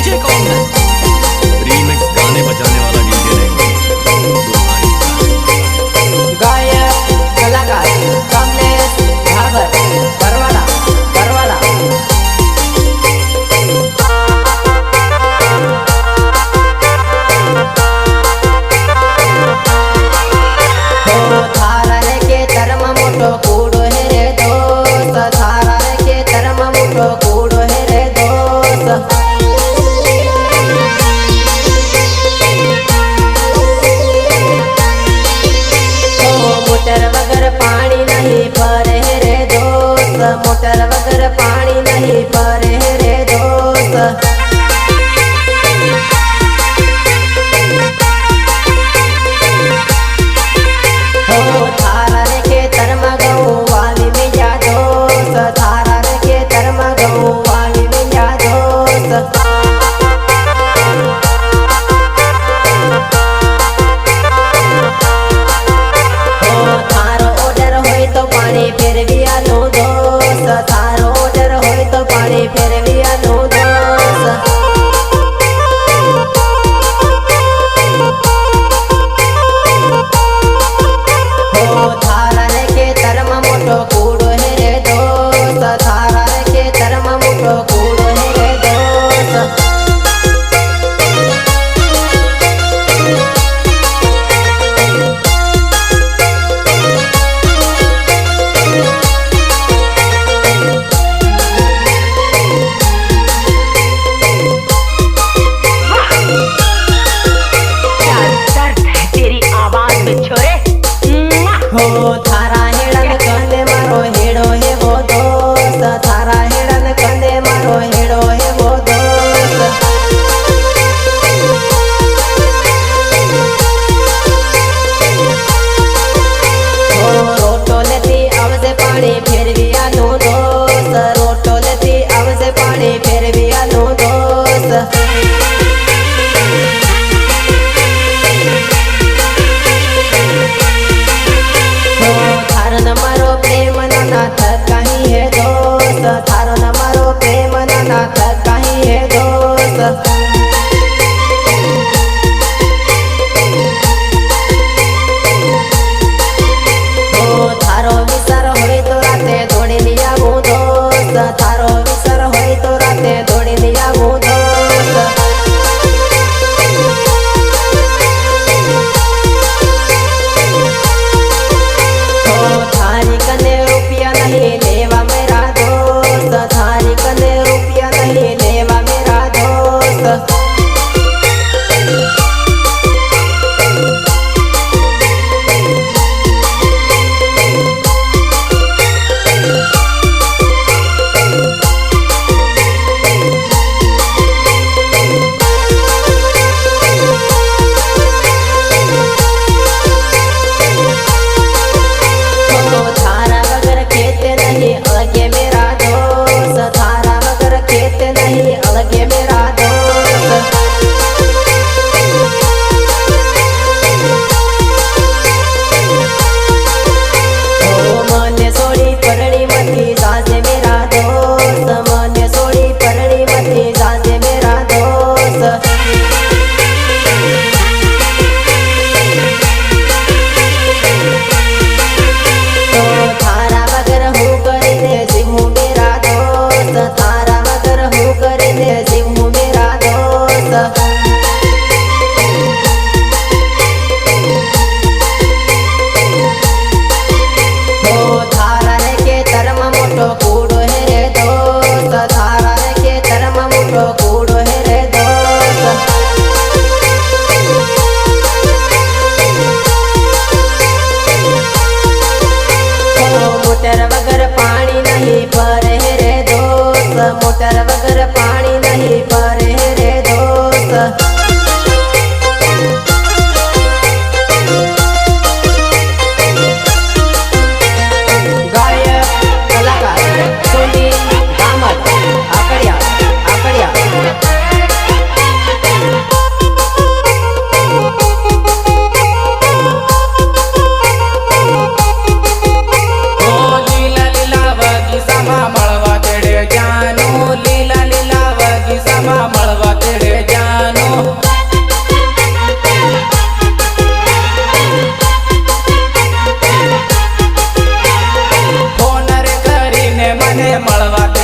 DJ कौन है? Remix गाने बजाने वाला डीजे नहीं, तुम्हारी गायक कलाकार कमलेश भागवत बरवाला बरवाला। थारा के तरम मोटो कूड़ो है रे दोस्त, थारा के तरम मोटो कूड़ो है रे दोस्त। मोटर वगर पानी नहीं परे रे दोस्त, मोटर वगर पानी नहीं परे रे दोस्त। थारा के तरम गऊ वाली में जा दोस्त, थारा के तरम गऊ वाली में जा दोस्त। थारो ऑर्डर होय तो पानी फिर भी आनो दोस्त, थारो ऑर्डर होय तो पानी फिर भी आनो दोस्त। थारा के तरम मोटो कूड़ो है रे दोस्त, थारा के तरम मोटो कूड़ो है रे दोस्त। थारा हेड़न कंदे मारो हेड़ो है वो दोस्त, थारा हेड़न कंदे मारो हेड़ो है वो दोस्त। रोटो लेती आवसे पानी फिर भी आनो दोस्त, रोटो लेती आवसे पानी फिर भी आनो दोस्त। थारो न मारो प्रेम नाथ कहीं है दोस्त, थारो न मारो प्रेम नाथ कहीं है दोस्त। थारो विसर होय तो राते दौड़ी लिया वो दोस्त, थारो विसर होय तो राते दौड़ी लिया वो दोस्त। थारी कने रुपया नहीं लेवा मेरा दोस्त, थारी कने रुपया नहीं लेवा मेरा दोस्त।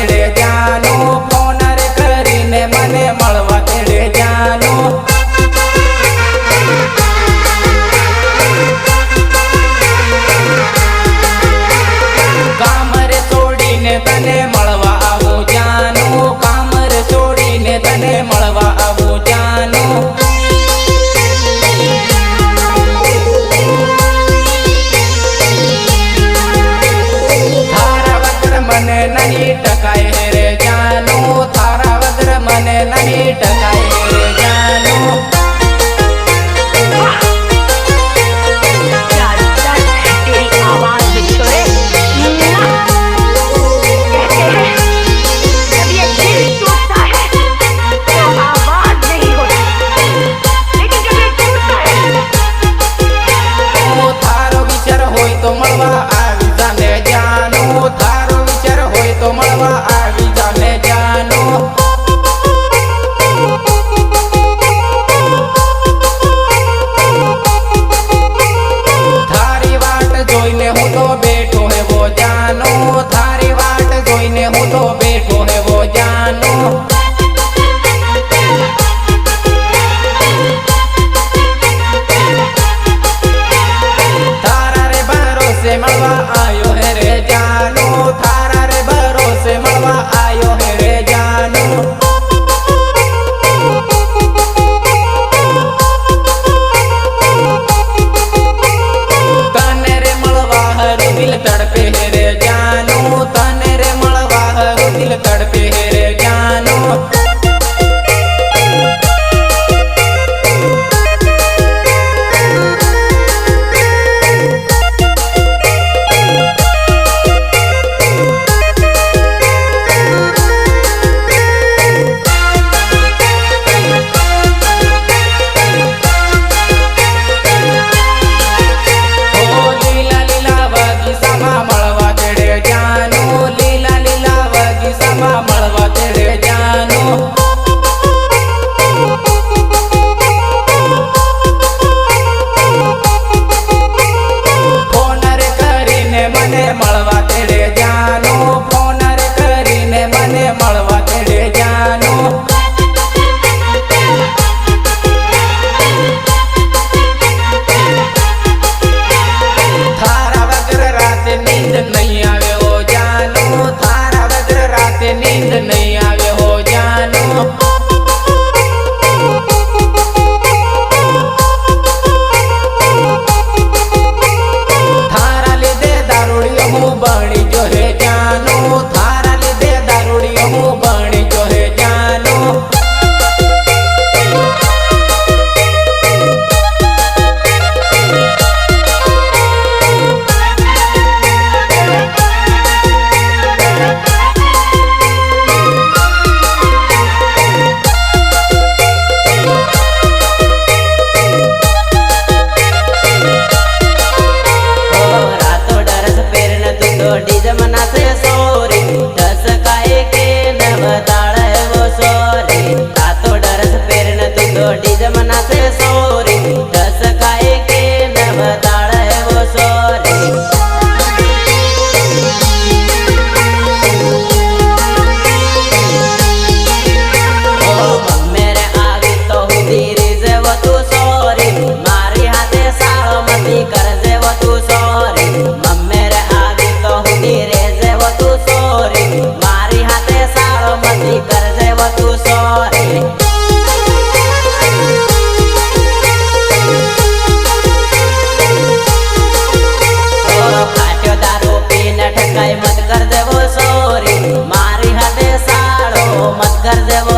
તેડે જાનું, ફોન રે કરીને મને મળવા તેડે જાનું. કામ રે છોડીને તને મળવા આવું જાનું, કામ રે છોડીને તને મળવા આવું જાનું. થારા વગર મને નહીં ટકાય રે જાનું, થારા વગર મને નહીં ટકાય રે જાનું. तेरी आवाज में छोड़े कहते हैं जब ये दिल टूटता है तो आवाज नहीं होती, लेकिन जब ये टूटता है થારો વિચાર હોય તો મળવા આવી જાને જાનું, થારો વિચાર હોય તો મળવા આવી જાને જાનું. થારી વાટ જોઈને હું તો બેઠો હેવો જાનું, થારી વાટ જોઈને હું તો બેઠો હેવો જાનું. થારા રે ભરોસે મળવા આયો હે રે જાનું, થારા રે ભરોસે મળવા આયો હે રે જાનું. તને રે મળવા હરું દિલ તડપે હે રે જાનું, તને રે મળવા હરું દિલ તડપે હે રે જાનું. ઓ લીલા લીલા બગીચામાં મળવા તેડે જાનું, લીલા લીલા બગીચામાં મળવા તેડે જાનું. ફોન રે કરીને મને મળવા તેડે જાનું, ફોન રે કરીને મને મળવા તેડે જાનું. થારા વગર રાતે નીંદ નહીં આવે હો જાનું, થારા વગર રાતે નીંદ નહીં આવે હો જાનું. થારા લીધે દારૂડિયો હું બણી જો હે જાનું, થારા લીધે દારૂડિયો હું બણી જો હે જાનું. રાતો ડરસ પેરન તું તો ડીજે મનાસે સોરી, દસ કાય કે નવ તાળ એવો સોરી. રાતો ડરસ પેરન તું તો ડીજે મનાસે સોરી, દસ કાય કે નવ તાળ એવો સોરી. મેરે આવી તો હું ધીરી જેવો તું સોરી, મારી હાથે સાળો મતી કર જેવો તું સોરી. મેરે આવી તો હું ધીરે જેવો તું સોરી, મારી હાથે સાળો મતી કર જેવો તું સોરી. ખાટ્યો દારૂ પીને ઠકાઈ મત કર દેવો સોરી, મારી હાથે સાળો મત કર દેવો